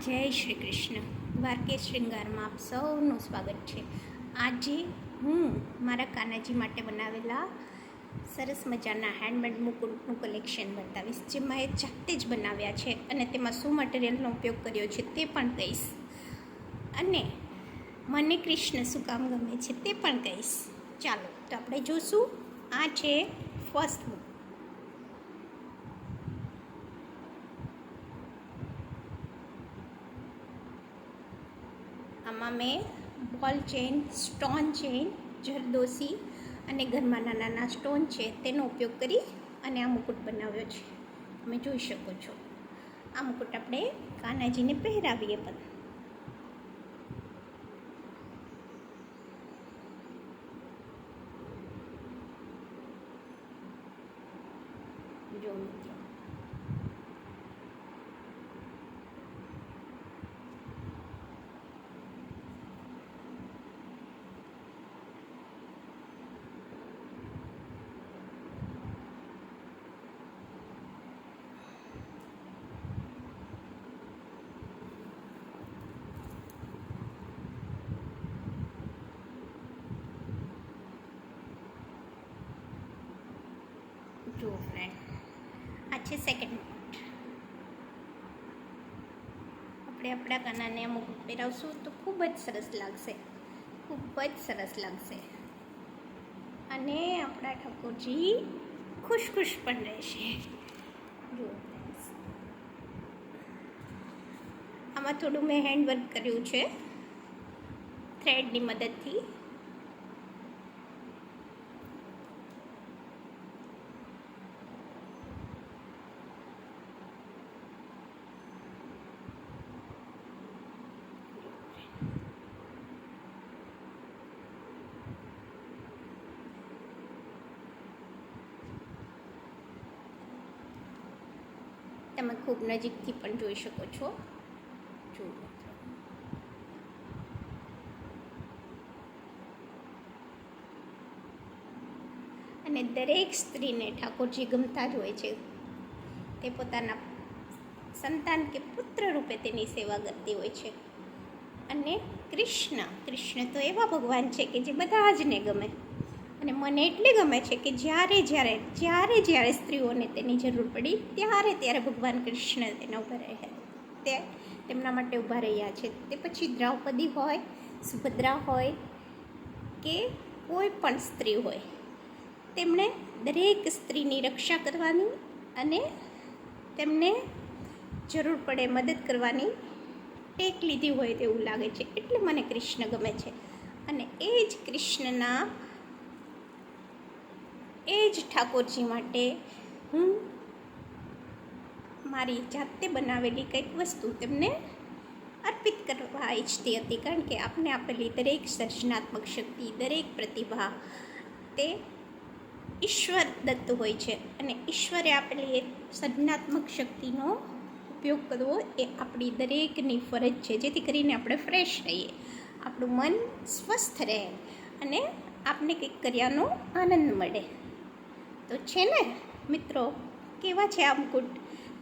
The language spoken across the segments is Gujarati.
જય શ્રી કૃષ્ણ. દ્વારકેશ શૃંગારમાં આપ સૌનું સ્વાગત છે. આજે હું મારા કાનાજી માટે બનાવેલા સરસ મજાના હેન્ડમેડ મુકુટનું કલેક્શન બતાવીશ, જેમાં એ જાતે જ બનાવ્યા છે અને તેમાં શું મટીરિયલનો ઉપયોગ કર્યો છે તે પણ કહીશ, અને મને કૃષ્ણ શું કામ ગમે છે તે પણ કહીશ. ચાલો તો આપણે જોશું. આ છે ફર્સ્ટ બુક. આમાં મેં બોલ ચેન, સ્ટોન ચેન, જરદોશી અને ઘરમાં નાના નાના સ્ટોન છે તેનો ઉપયોગ કરી અને આ મુકુટ બનાવ્યો છે. તમે જોઈ શકો છો. આ મુકુટ આપણે કાનાજીને પહેરાવીએ પણ. જો મિત્રો, જો ફ્રેન્ડ, આ છે સેકન્ડ મુકુટ. આપણે આપણા કાનાને આ મુકુટ પહેરાવશું તો ખૂબ જ સરસ લાગશે, ખૂબ જ સરસ લાગશે, અને આપણા ઠાકોરજી ખુશ ખુશ પણ રહેશે. જો આમાં થોડું મેં હેન્ડવર્ક કર્યું છે થ્રેડની મદદથી. તમે ખૂબ નજીકથી પણ જોઈ શકો છો. જુઓ, અને દરેક સ્ત્રીને ઠાકોરજી ગમતા જ હોય છે. તે પોતાના સંતાન કે પુત્ર રૂપે તેની સેવા કરતી હોય છે. અને કૃષ્ણ તો એવા ભગવાન છે કે જે બધા જ ને ગમે, અને મને એટલે ગમે છે કે જ્યારે સ્ત્રીઓને તેની જરૂર પડી ત્યારે ભગવાન કૃષ્ણ તેના તેમના માટે ઊભા રહ્યા છે. તે પછી દ્રૌપદી હોય, સુભદ્રા હોય કે કોઈ પણ સ્ત્રી હોય, તેમણે દરેક સ્ત્રીની રક્ષા કરવાની અને તેમને જરૂર પડે મદદ કરવાની ટેક લીધી હોય તેવું લાગે છે. એટલે મને કૃષ્ણ ગમે છે. અને એ જ ઠાકોરજી માટે હું મારી જાતે બનાવેલી કંઈક વસ્તુ તેમને અર્પિત કરવા ઈચ્છતી હતી. કારણ કે આપને આપેલી દરેક સર્જનાત્મક શક્તિ, દરેક પ્રતિભા તે ઈશ્વર દત્ત હોય છે, અને ઈશ્વરે આપેલી એ સર્જનાત્મક શક્તિનો ઉપયોગ કરવો એ આપણી દરેકની ફરજ છે, જેથી કરીને આપણે ફ્રેશ રહીએ, આપણું મન સ્વસ્થ રહે અને આપને કંઈક કર્યાનો આનંદ મળે. તો છે ને મિત્રો, કેવા છે આ મુકુટ?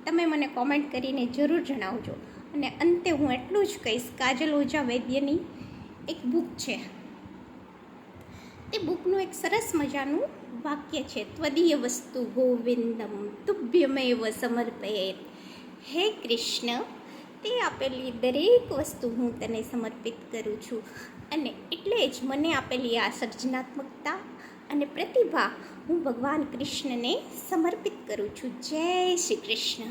તમે મને કોમેન્ટ કરીને જરૂર જણાવજો. અને અંતે હું એટલું જ કહીશ, કાજલ ઓઝા વૈદ્યની એક બુક છે, તે બુકનું એક સરસ મજાનું વાક્ય છે, ત્વદીય વસ્તુ ગોવિંદમ તુભ્યમેવ સમર્પયેત. હે કૃષ્ણ, તે આપેલી દરેક વસ્તુ હું તને સમર્પિત કરું છું. અને એટલે જ મને આપેલી આ સર્જનાત્મકતા અને પ્રતિભા હું ભગવાન કૃષ્ણને સમર્પિત કરું છું. જય શ્રી કૃષ્ણ.